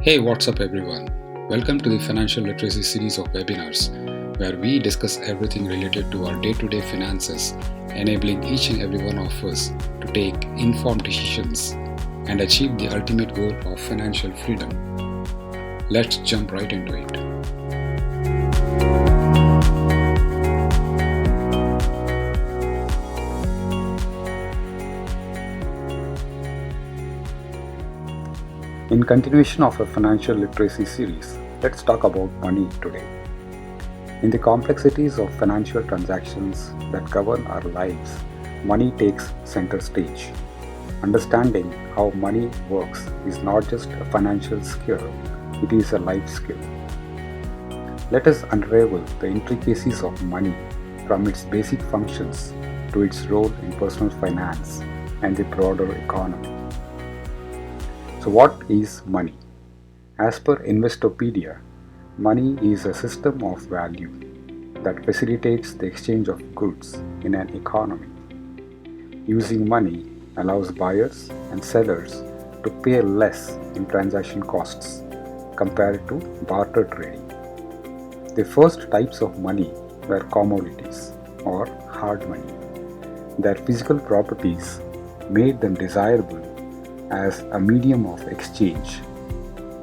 Hey, what's up, everyone? Welcome to the Financial Literacy series of webinars, where we discuss everything related to our day to day finances, enabling each and every one of us to take informed decisions and achieve the ultimate goal of financial freedom. Let's jump right into it. In continuation of a financial literacy series, let's talk about money today. In the complexities of financial transactions that govern our lives, money takes center stage. Understanding how money works is not just a financial skill, it is a life skill. Let us unravel the intricacies of money from its basic functions to its role in personal finance and the broader economy. So what is money? As per Investopedia, money is a system of value that facilitates the exchange of goods in an economy. Using money allows buyers and sellers to pay less in transaction costs compared to barter trading. The first types of money were commodities or hard money. Their physical properties made them desirable as a medium of exchange.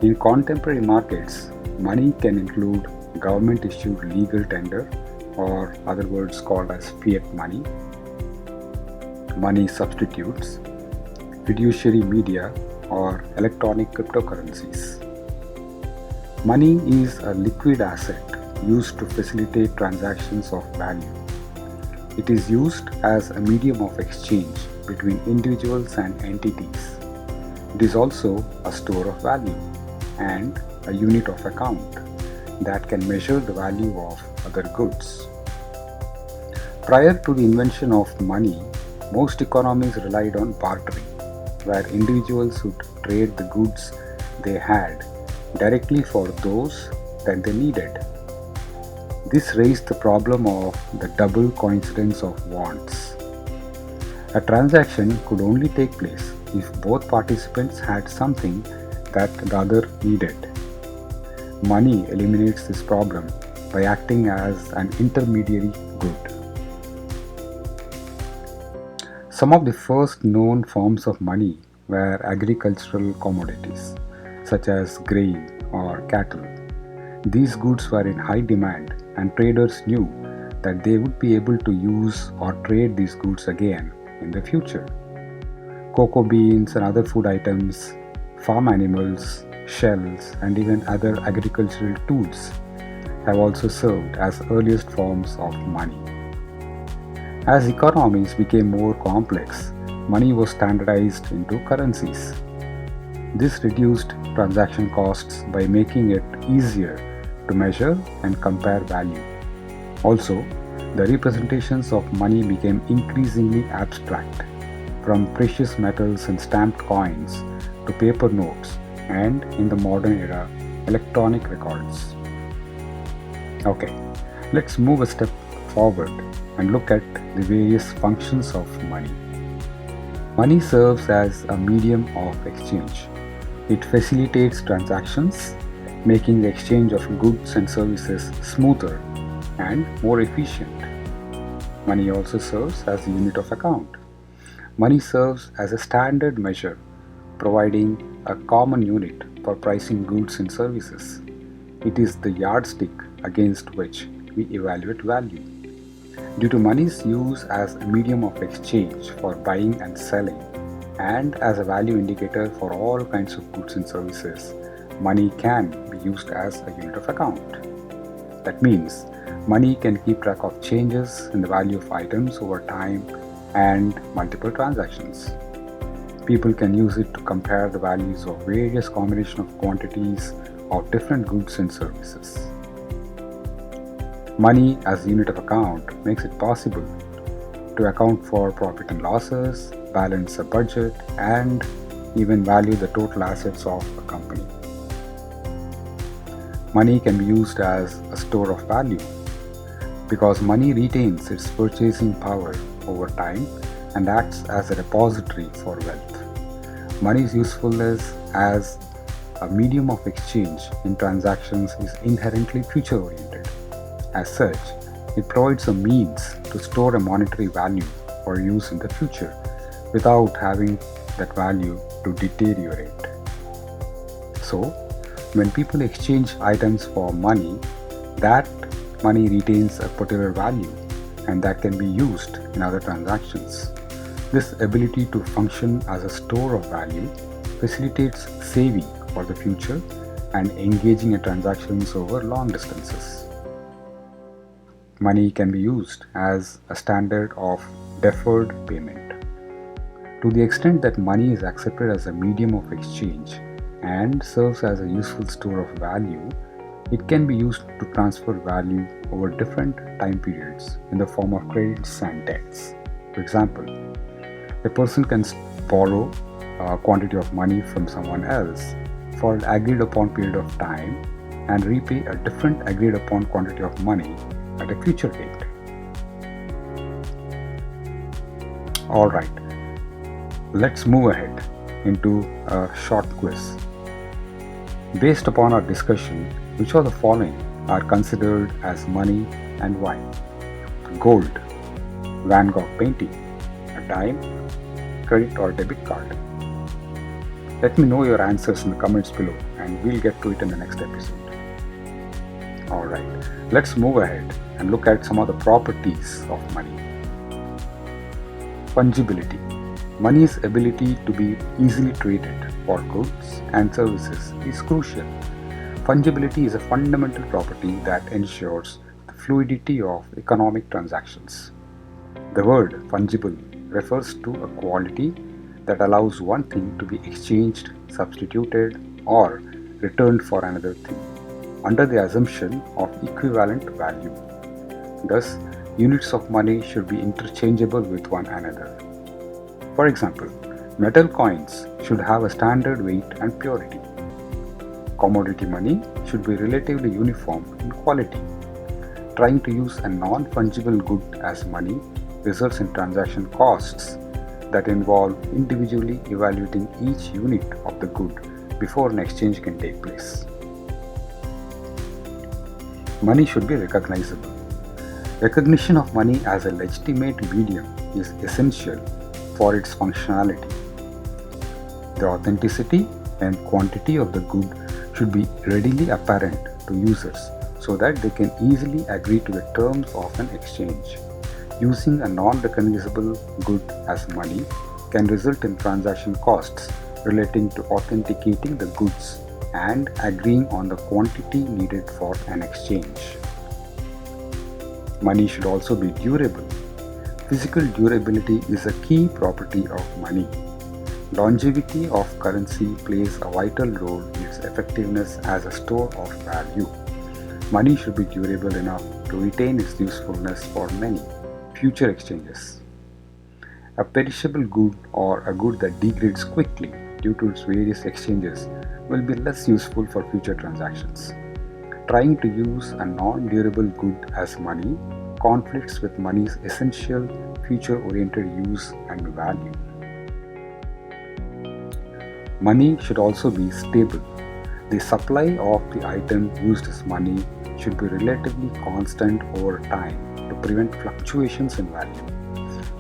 In contemporary markets, money can include government-issued legal tender, or other words called as fiat money, money substitutes, fiduciary media, or electronic cryptocurrencies. Money is a liquid asset used to facilitate transactions of value. It is used as a medium of exchange between individuals and entities. It is also a store of value and a unit of account that can measure the value of other goods. Prior to the invention of money, most economies relied on bartering, where individuals would trade the goods they had directly for those that they needed. This raised the problem of the double coincidence of wants. A transaction could only take place if both participants had something that the other needed. Money eliminates this problem by acting as an intermediary good. Some of the first known forms of money were agricultural commodities, such as grain or cattle. These goods were in high demand, and traders knew that they would be able to use or trade these goods again in the future. Cocoa beans and other food items, farm animals, shells, and even other agricultural tools have also served as earliest forms of money. As economies became more complex, money was standardized into currencies. This reduced transaction costs by making it easier to measure and compare value. Also, the representations of money became increasingly abstract, from precious metals and stamped coins to paper notes and, in the modern era, electronic records. Okay, let's move a step forward and look at the various functions of money. Money serves as a medium of exchange. It facilitates transactions, making the exchange of goods and services smoother and more efficient. Money also serves as a unit of account. Money serves as a standard measure, providing a common unit for pricing goods and services. It is the yardstick against which we evaluate value. Due to money's use as a medium of exchange for buying and selling, and as a value indicator for all kinds of goods and services, money can be used as a unit of account. That means money can keep track of changes in the value of items over time and multiple transactions. People can use it to compare the values of various combinations of quantities of different goods and services. Money as a unit of account makes it possible to account for profit and losses, balance a budget, and even value the total assets of a company. Money can be used as a store of value because money retains its purchasing power over time and acts as a repository for wealth. Money's usefulness as a medium of exchange in transactions is inherently future-oriented. As such, it provides a means to store a monetary value for use in the future without having that value to deteriorate. So, when people exchange items for money, that money retains a particular value and that can be used in other transactions. This ability to function as a store of value facilitates saving for the future and engaging in transactions over long distances. Money can be used as a standard of deferred payment. To the extent that money is accepted as a medium of exchange and serves as a useful store of value, it can be used to transfer value over different time periods in the form of credits and debts. For example, a person can borrow a quantity of money from someone else for an agreed upon period of time and repay a different agreed upon quantity of money at a future date. Alright, let's move ahead into a short quiz. Based upon our discussion, which of the following are considered as money and why? Gold, Van Gogh painting, a dime, credit or debit card? Let me know your answers in the comments below and we'll get to it in the next episode. Alright, let's move ahead and look at some of the properties of money. Fungibility. Money's ability to be easily traded for goods and services is crucial. Fungibility is a fundamental property that ensures the fluidity of economic transactions. The word fungible refers to a quality that allows one thing to be exchanged, substituted, or returned for another thing, under the assumption of equivalent value. Thus, units of money should be interchangeable with one another. For example, metal coins should have a standard weight and purity. Commodity money should be relatively uniform in quality. Trying to use a non-fungible good as money results in transaction costs that involve individually evaluating each unit of the good before an exchange can take place. Money should be recognizable. Recognition of money as a legitimate medium is essential for its functionality. The authenticity and quantity of the good should be readily apparent to users so that they can easily agree to the terms of an exchange. Using a non-recognizable good as money can result in transaction costs relating to authenticating the goods and agreeing on the quantity needed for an exchange. Money should also be durable. Physical durability is a key property of money. Longevity of currency plays a vital role in its effectiveness as a store of value. Money should be durable enough to retain its usefulness for many future exchanges. A perishable good or a good that degrades quickly due to its various exchanges will be less useful for future transactions. Trying to use a non-durable good as money conflicts with money's essential future-oriented use and value. Money should also be stable. The supply of the item used as money should be relatively constant over time to prevent fluctuations in value.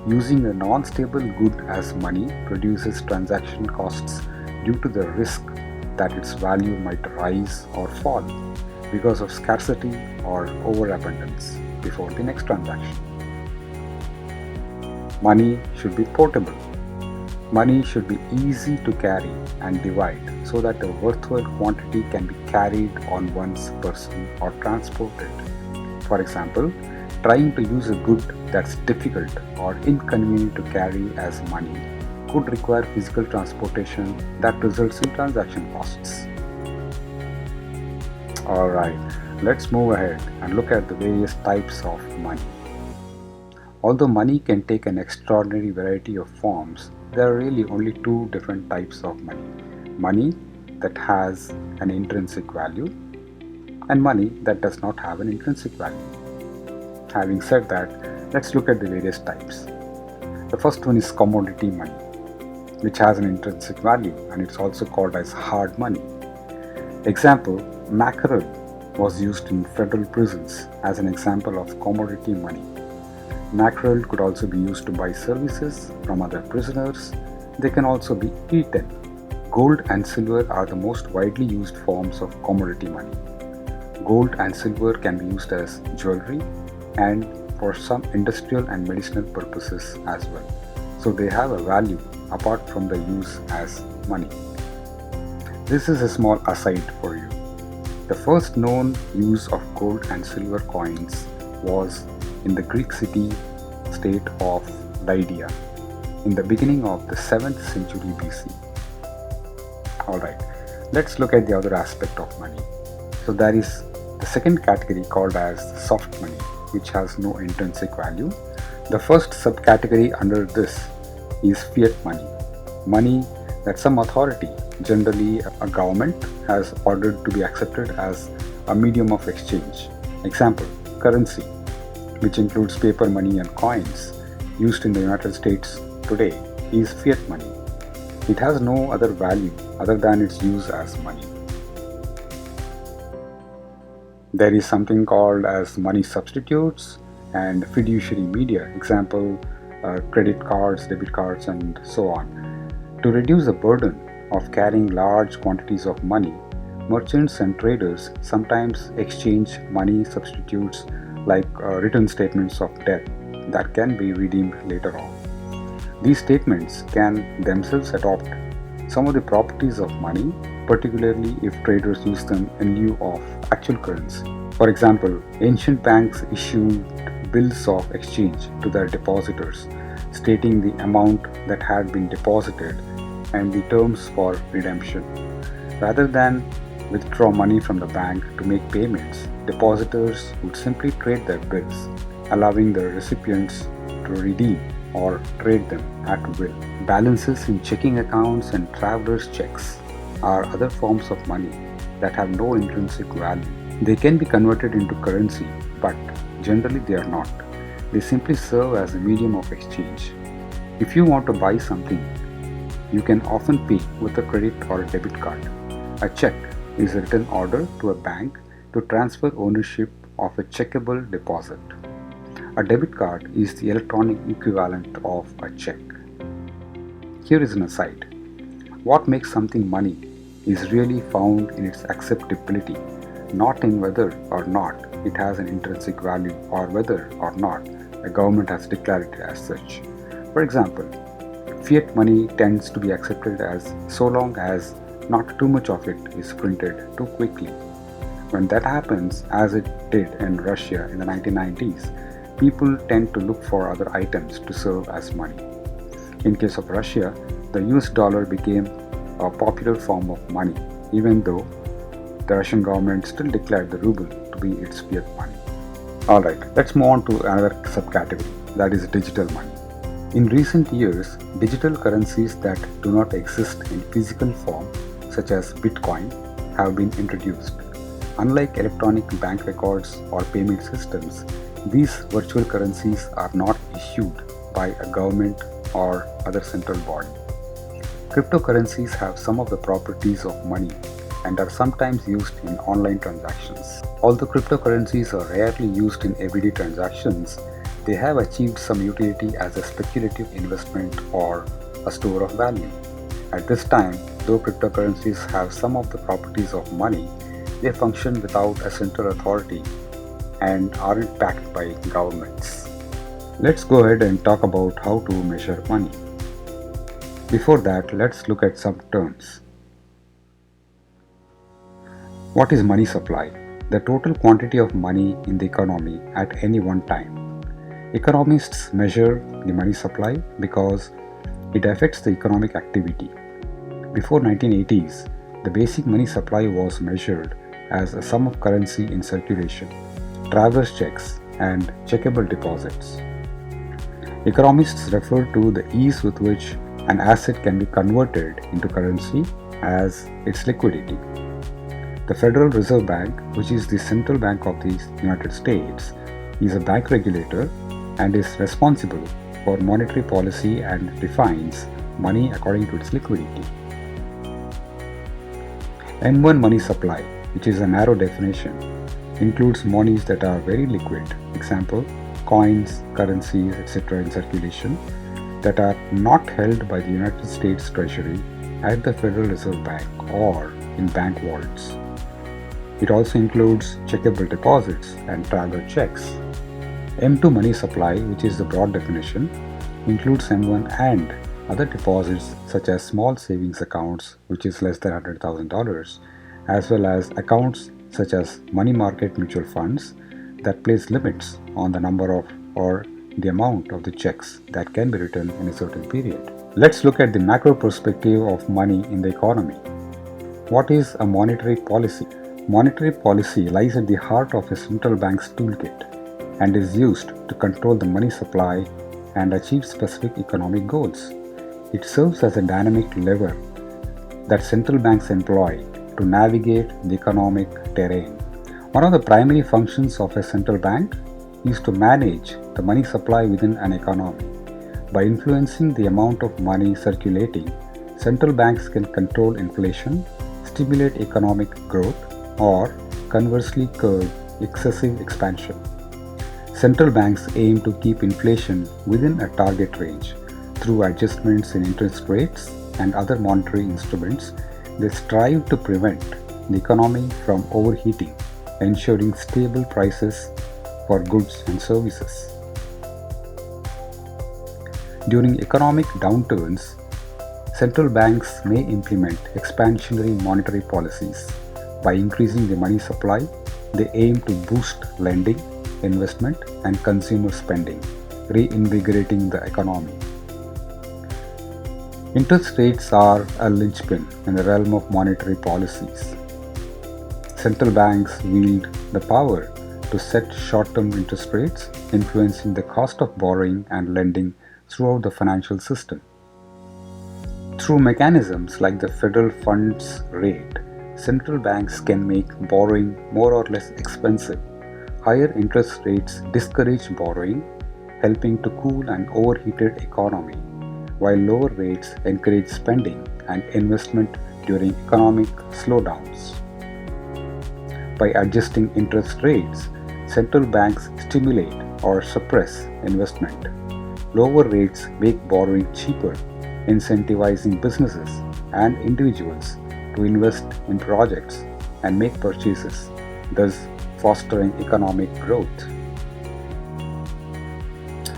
Using a non-stable good as money produces transaction costs due to the risk that its value might rise or fall because of scarcity or overabundance before the next transaction. Money should be portable. Money should be easy to carry and divide so that a worthwhile quantity can be carried on one's person or transported. For example, trying to use a good that's difficult or inconvenient to carry as money could require physical transportation that results in transaction costs. Alright, let's move ahead and look at the various types of money. Although money can take an extraordinary variety of forms, there are really only two different types of money. Money that has an intrinsic value and money that does not have an intrinsic value. Having said that, let's look at the various types. The first one is commodity money, which has an intrinsic value and it's also called as hard money. Example, mackerel was used in federal prisons as an example of commodity money. Mackerel could also be used to buy services from other prisoners. They can also be eaten. Gold and silver are the most widely used forms of commodity money. Gold and silver can be used as jewelry and for some industrial and medicinal purposes as well. So they have a value apart from the use as money. This is a small aside for you. The first known use of gold and silver coins was in the Greek city-state of Lydia in the beginning of the 7th century BC. Alright, let's look at the other aspect of money. So there is the second category called as soft money, which has no intrinsic value. The first subcategory under this is fiat money, money that some authority, generally a government, has ordered to be accepted as a medium of exchange. Example, currency, which includes paper money and coins used in the United States today, is fiat money. It has no other value other than its use as money. There is something called as money substitutes and fiduciary media, example, credit cards, debit cards, and so on. To reduce the burden of carrying large quantities of money, merchants and traders sometimes exchange money substitutes like written statements of debt that can be redeemed later on. These statements can themselves adopt some of the properties of money, particularly if traders use them in lieu of actual currency. For example, ancient banks issued bills of exchange to their depositors, stating the amount that had been deposited and the terms for redemption. Rather than withdraw money from the bank to make payments, depositors would simply trade their bills, allowing the recipients to redeem or trade them at will. Balances in checking accounts and travelers' checks are other forms of money that have no intrinsic value. They can be converted into currency, but generally they are not. They simply serve as a medium of exchange. If you want to buy something, you can often pay with a credit or a debit card. A check is a written order to a bank to transfer ownership of a checkable deposit. A debit card is the electronic equivalent of a check. Here is an aside. What makes something money is really found in its acceptability, not in whether or not it has an intrinsic value or whether or not a government has declared it as such. For example, fiat money tends to be accepted as so long as not too much of it is printed too quickly. When that happens, as it did in Russia in the 1990s, people tend to look for other items to serve as money. In case of Russia, the US dollar became a popular form of money, even though the Russian government still declared the ruble to be its fiat money. Alright, let's move on to another subcategory, that is digital money. In recent years, digital currencies that do not exist in physical form, such as Bitcoin, have been introduced. Unlike electronic bank records or payment systems, these virtual currencies are not issued by a government or other central body. Cryptocurrencies have some of the properties of money and are sometimes used in online transactions. Although cryptocurrencies are rarely used in everyday transactions, they have achieved some utility as a speculative investment or a store of value. At this time, though cryptocurrencies have some of the properties of money, they function without a central authority and aren't backed by governments. Let's go ahead and talk about how to measure money. Before that, let's look at some terms. What is money supply? The total quantity of money in the economy at any one time. Economists measure the money supply because it affects the economic activity. Before 1980s, the basic money supply was measured as a sum of currency in circulation, traveler's checks, and checkable deposits. Economists refer to the ease with which an asset can be converted into currency as its liquidity. The Federal Reserve Bank, which is the central bank of the United States, is a bank regulator and is responsible for monetary policy and defines money according to its liquidity. M1 money supply, which is a narrow definition, includes monies that are very liquid, example, coins, currencies, etc. in circulation, that are not held by the United States Treasury at the Federal Reserve Bank or in bank vaults. It also includes checkable deposits and traveler checks. M2 money supply, which is the broad definition, includes M1 and other deposits such as small savings accounts, which is less than $100,000, as well as accounts such as money market mutual funds that place limits on the number of or the amount of the checks that can be written in a certain period. Let's look at the macro perspective of money in the economy. What is a monetary policy? Monetary policy lies at the heart of a central bank's toolkit and is used to control the money supply and achieve specific economic goals. It serves as a dynamic lever that central banks employ to navigate the economic terrain. One of the primary functions of a central bank is to manage the money supply within an economy. By influencing the amount of money circulating, central banks can control inflation, stimulate economic growth, or conversely curb excessive expansion. Central banks aim to keep inflation within a target range. Through adjustments in interest rates and other monetary instruments, they strive to prevent the economy from overheating, ensuring stable prices for goods and services. During economic downturns, central banks may implement expansionary monetary policies. By increasing the money supply, they aim to boost lending, investment, and consumer spending, reinvigorating the economy. Interest rates are a linchpin in the realm of monetary policies. Central banks wield the power to set short-term interest rates, influencing the cost of borrowing and lending throughout the financial system. Through mechanisms like the federal funds rate, central banks can make borrowing more or less expensive. Higher interest rates discourage borrowing, helping to cool an overheated economy, while lower rates encourage spending and investment during economic slowdowns. By adjusting interest rates, central banks stimulate or suppress investment. Lower rates make borrowing cheaper, incentivizing businesses and individuals to invest in projects and make purchases, thus fostering economic growth.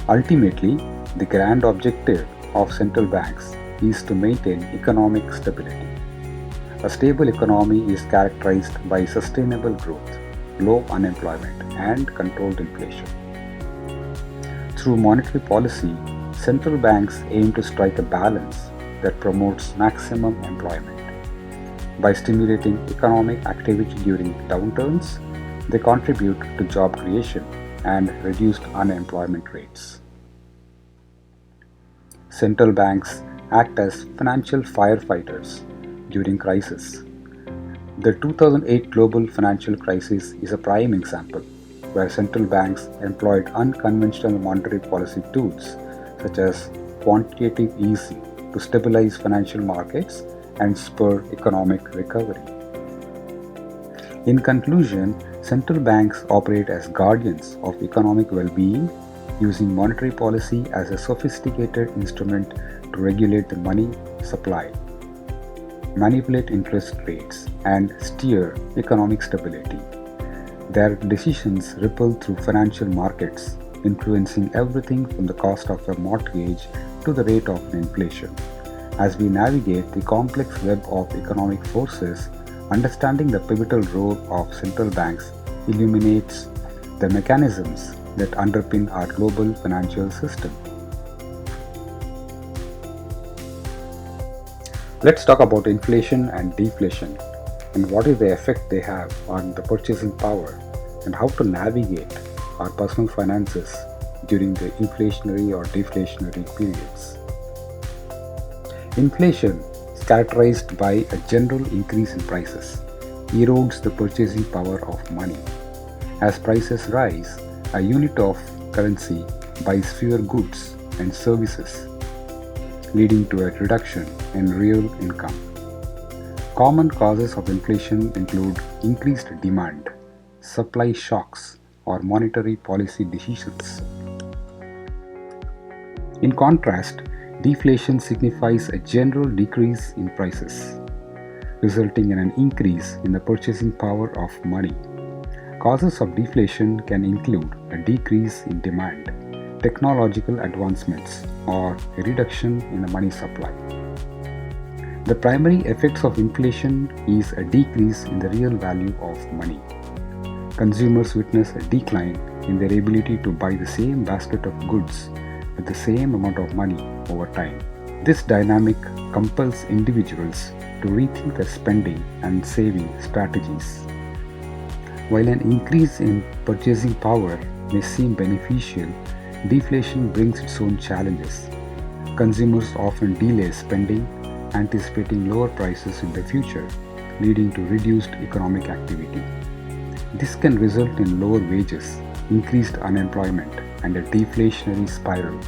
Ultimately, the grand objective of central banks is to maintain economic stability. A stable economy is characterized by sustainable growth, low unemployment, and controlled inflation. Through monetary policy, central banks aim to strike a balance that promotes maximum employment. By stimulating economic activity during downturns, they contribute to job creation and reduced unemployment rates. Central banks act as financial firefighters during crisis. The 2008 global financial crisis is a prime example, where central banks employed unconventional monetary policy tools such as quantitative easing to stabilize financial markets and spur economic recovery. In conclusion, central banks operate as guardians of economic well-being, using monetary policy as a sophisticated instrument to regulate the money supply, manipulate interest rates, and steer economic stability. Their decisions ripple through financial markets, influencing everything from the cost of a mortgage to the rate of inflation. As we navigate the complex web of economic forces, understanding the pivotal role of central banks illuminates the mechanisms that underpin our global financial system. Let's talk about inflation and deflation and what is the effect they have on the purchasing power and how to navigate our personal finances during the inflationary or deflationary periods. Inflation is characterized by a general increase in prices, erodes the purchasing power of money. As prices rise, a unit of currency buys fewer goods and services, leading to a reduction in real income. Common causes of inflation include increased demand, supply shocks, or monetary policy decisions. In contrast, deflation signifies a general decrease in prices, resulting in an increase in the purchasing power of money. Causes of deflation can include a decrease in demand, technological advancements, or a reduction in the money supply. The primary effects of inflation is a decrease in the real value of money. Consumers witness a decline in their ability to buy the same basket of goods with the same amount of money over time. This dynamic compels individuals to rethink their spending and saving strategies. While an increase in purchasing power may seem beneficial, deflation brings its own challenges. Consumers often delay spending, anticipating lower prices in the future, leading to reduced economic activity. This can result in lower wages, increased unemployment, and a deflationary spiral.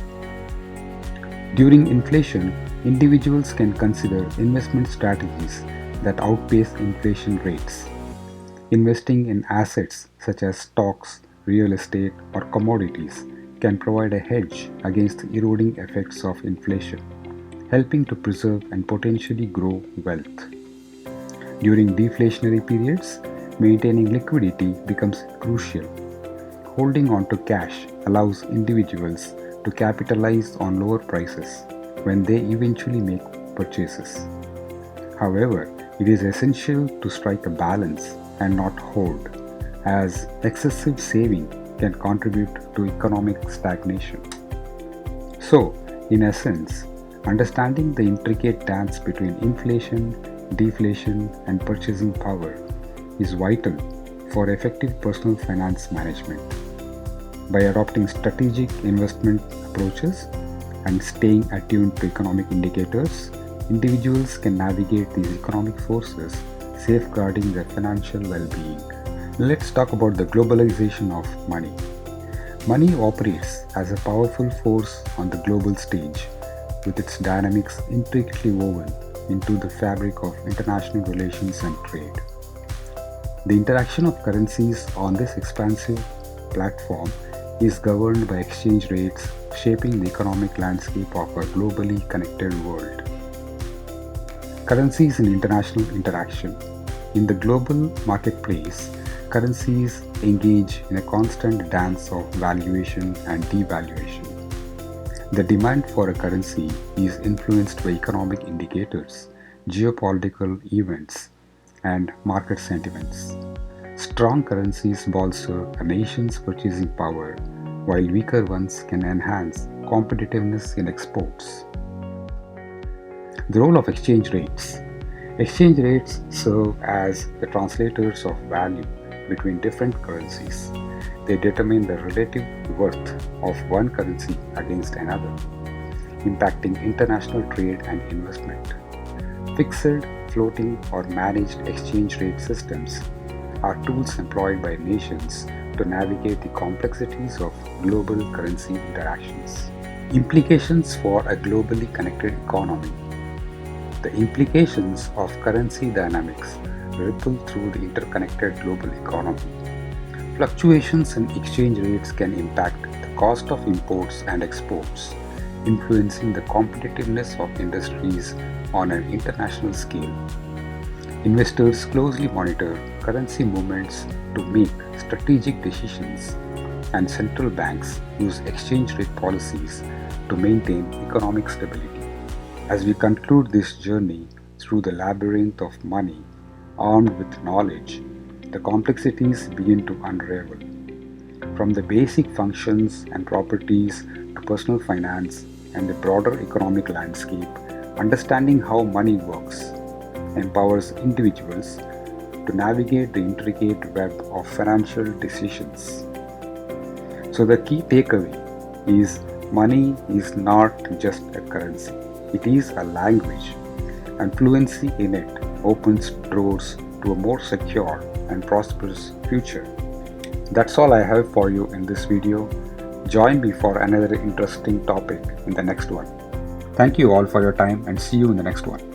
During inflation, individuals can consider investment strategies that outpace inflation rates. Investing in assets such as stocks, real estate, or commodities can provide a hedge against the eroding effects of inflation, helping to preserve and potentially grow wealth. During deflationary periods, maintaining liquidity becomes crucial. Holding on to cash allows individuals to capitalize on lower prices when they eventually make purchases. However, it is essential to strike a balance and not hoard, as excessive saving can contribute to economic stagnation. So, in essence, understanding the intricate dance between inflation, deflation, and purchasing power is vital for effective personal finance management. By adopting strategic investment approaches and staying attuned to economic indicators, individuals can navigate these economic forces, safeguarding their financial well-being. Let's talk about the globalization of money. Money operates as a powerful force on the global stage, with its dynamics intricately woven into the fabric of international relations and trade. The interaction of currencies on this expansive platform is governed by exchange rates, shaping the economic landscape of a globally connected world. Currencies and international interaction. In the global marketplace, currencies engage in a constant dance of valuation and devaluation. The demand for a currency is influenced by economic indicators, geopolitical events, and market sentiments. Strong currencies bolster a nation's purchasing power, while weaker ones can enhance competitiveness in exports. The role of exchange rates. Exchange rates serve as the translators of value between different currencies. They determine the relative worth of one currency against another, impacting international trade and investment. Fixed, floating, or managed exchange rate systems are tools employed by nations to navigate the complexities of global currency interactions. Implications for a globally connected economy. The implications of currency dynamics ripple through the interconnected global economy. Fluctuations in exchange rates can impact the cost of imports and exports, influencing the competitiveness of industries on an international scale. Investors closely monitor currency movements to make strategic decisions, and central banks use exchange rate policies to maintain economic stability. As we conclude this journey through the labyrinth of money, armed with knowledge, the complexities begin to unravel. From the basic functions and properties to personal finance and the broader economic landscape, understanding how money works empowers individuals to navigate the intricate web of financial decisions. So the key takeaway is money is not just a currency, it is a language, and fluency in it opens doors to a more secure and prosperous future. That's all I have for you in this video. Join me for another interesting topic in the next one. Thank you all for your time and see you in the next one.